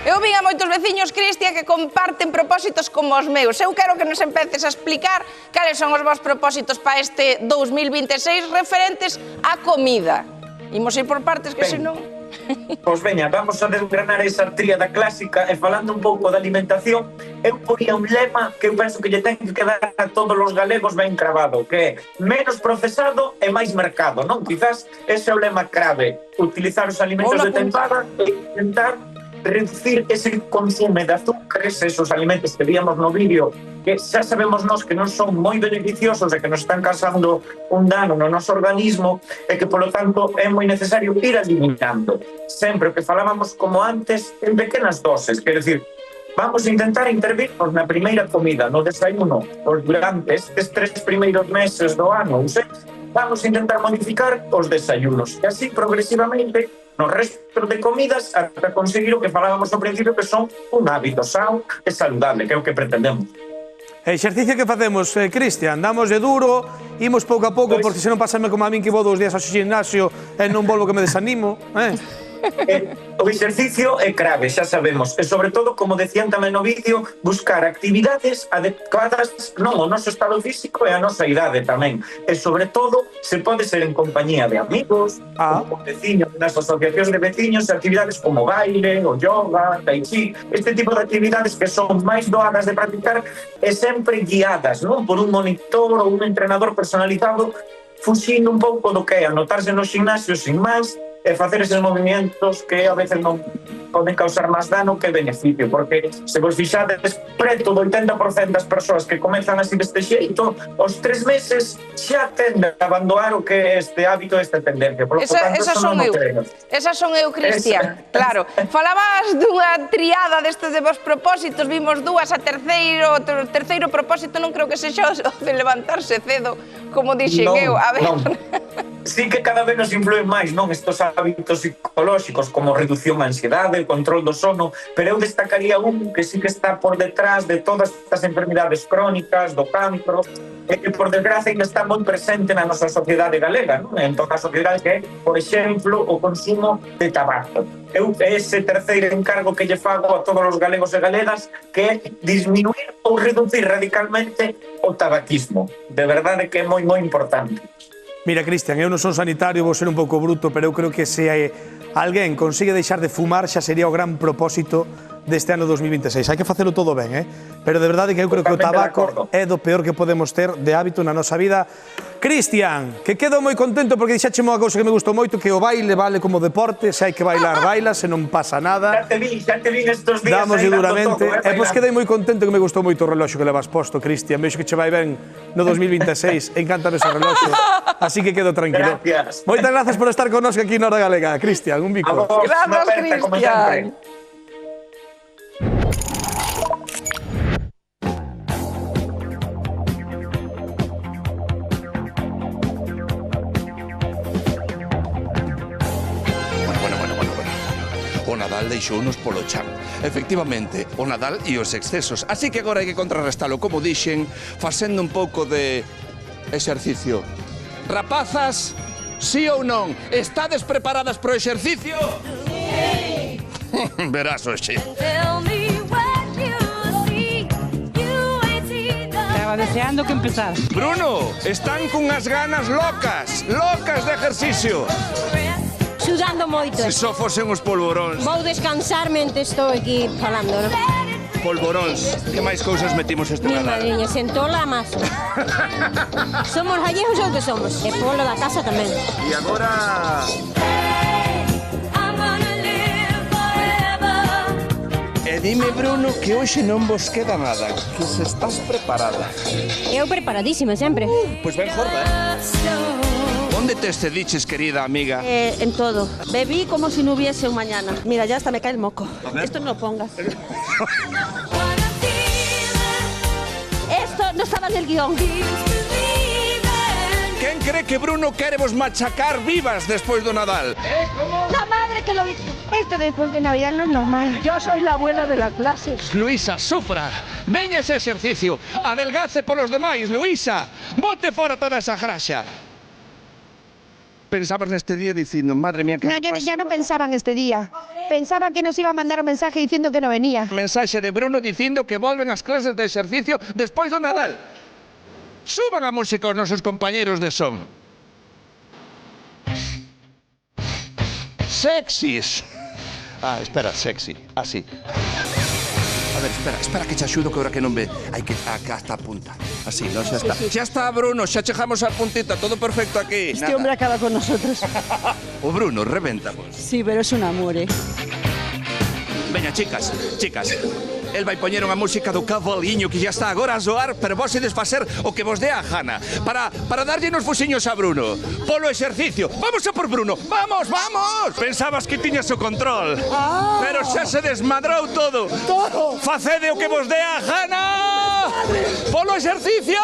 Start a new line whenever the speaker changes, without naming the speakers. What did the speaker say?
Eu vin a moitos veciños, Cristian, que comparten propósitos como os meus. Eu quero que nos empeces a explicar cales son os vos propósitos para este 2026 referentes á comida. Imos ir por partes, que senón...
Pois veña, vamos a desgranar esa tríada clásica e falando un pouco da alimentación, eu poría un lema que eu penso que lle ten que dar a todos os galegos ben cravado, que é menos procesado e máis mercado, non? Quizás ese é o lema clave, utilizar os alimentos de tempada e intentar reducir ese consumo de azúcares, esos alimentos que víamos no vídeo, que xa sabemos nós que non son moi beneficiosos e que nos están causando un dano no noso organismo e que, polo tanto, é moi necesario ir eliminando. Sempre o que falábamos como antes, en pequenas doses, quer decir, vamos a intentar intervirnos na primeira comida, no desayuno, durante estes 3 primeiros meses do ano, vamos a intentar modificar os desayunos e así progresivamente no resto de comidas hasta conseguir o que falábamos ao principio, que son un hábito sano e saludable, que é o que pretendemos.
Exercicio que facemos, Cristian, damos de duro, imos pouco a pouco, porque senón pásame como a min que vou 2 días ao gimnasio e non volvo que me desanimo,
O exercicio é clave, xa sabemos, e sobre todo, como decían tamén no vídeo, buscar actividades adecuadas non ao noso estado físico e á nosa idade tamén, e sobre todo se pode ser en compañía de amigos, con veciños, nas asociacións de veciños, actividades como baile, o yoga, tai chi, este tipo de actividades que son máis doadas de practicar e sempre guiadas, non? Por un monitor ou un entrenador personalizado, fuxindo un pouco do que é anotarse no gimnasio sin máis e facer eses movimentos que a veces non poden causar máis dano que beneficio, porque se vos fixades, preto do 80% das persoas que comezan así deste xeito, aos 3 meses xa tenden a abandonar o que é este hábito, esta tendencia. Por lo tanto,
esas son eu. Esas son eu, Cristian. Claro. Falabas dunha triada destes de vos propósitos, vimos dúas, o terceiro propósito non creo que sexa o de levantarse cedo, como dixen eu. A ver...
Sí que cada vez nos influen máis, non, estos hábitos psicolóxicos como reducción a ansiedade, o control do sono, pero eu destacaría un que sí que está por detrás de todas estas enfermidades crónicas, do cancro, e que por desgracia ainda está moi presente na nosa sociedade galega, non? En toda a sociedade, que é, por exemplo, o consumo de tabaco. Eu ese terceiro encargo que lle fago a todos os galegos e galegas, que é disminuir ou reducir radicalmente o tabaquismo. De verdade que é moi, moi importante.
Mira, Cristian, eu non son sanitario, vou ser un pouco bruto, pero eu creo que se alguén consigue deixar de fumar xa sería o gran propósito deste ano 2026. Hai que facelo todo ben, pero de verdade que eu creo que o tabaco é do peor que podemos ter de hábito na nosa vida. Cristian, que quedo moi contento porque dixécheme unha cousa que me gustou moito, que o baile vale como deporte, se hai que bailar, baila, se non pasa nada.
Xa te vi estos días.
Damos duramente. E pois quedei moi contento, que me gustou moito o reloxo que levas posto, Cristian. Veixo que che vai ben no 2026. Encántame ese reloxo. Así que quedo tranquilo.
Gracias.
Moitas grazas por estar connosco aquí na Hora Galega, Cristian. Un bico.
Grazas, Cristian.
O Nadal deixounos polo chan. Efectivamente, o Nadal e os excesos. Así que agora hai que contrarrestalo, como dixen, facendo un pouco de exercicio. Rapazas, sí ou non? Estades preparadas pro exercicio? Sí. Verás hoxe.
Estaba deseando que empezara.
Bruno, están cunhas ganas locas, locas de exercicio.
Sudando moito.
Se só fosen os polvoróns.
Vou descansar mente estou aquí falando, non?
Polvoróns. Que máis cousas metimos este
Mi
Nadal?
madriña, sentola a masa. Somos gallegos ou que somos? E polo da casa tamén.
E agora... E dime, Bruno, que hoxe non vos queda nada, que se estás preparada.
Eu preparadísima sempre.
Pois ben jorda, Onde te excediches, querida amiga?
En todo. Bebí como si no hubiese un mañana. Mira, ya hasta me cae el moco. Esto no lo pongas. Esto no estaba en el guión.
Quen cree que Bruno quere vos machacar vivas despois do Nadal?
La madre que lo hizo. Esto después de Navidad no es normal. Yo soy la abuela de la clase.
Luisa, sufra. Veña ese exercicio. Adelgace polos demais, Luisa. Bote fora toda esa graxa.
pensabas neste día dicindo, madre mía, que
No, yo ya no pensaba en este día. Pensaba que nos iba a mandar un mensaje diciendo que no venía.
Mensaxe de Bruno dicindo que volven as clases de exercicio despois do Nadal. Suban a música os nosos compañeros de son. Sexys. Ah, espera, sexy. Así. A ver, espera que te axudo que ahora que non ve. Hai que acá está a punta. Así, non, xa está. Xa está, Bruno, xa chegamos á puntita, todo perfecto aquí.
Este hombre acaba con nosotros.
O Bruno, reventamos.
Sí, pero es un amor, ¿eh?
Veña, chicas, el vai poñer unha música do Cavaliño que ya está agora a zoar, pero vos ides facer o que vos dé a gana para darlle nos fusiños a Bruno. Polo exercicio. Vamos a por Bruno. Vamos, vamos. Pensabas que tiñas o control. Pero xa se desmadrou todo. Facede o que vos dé a gana. Polo exercicio.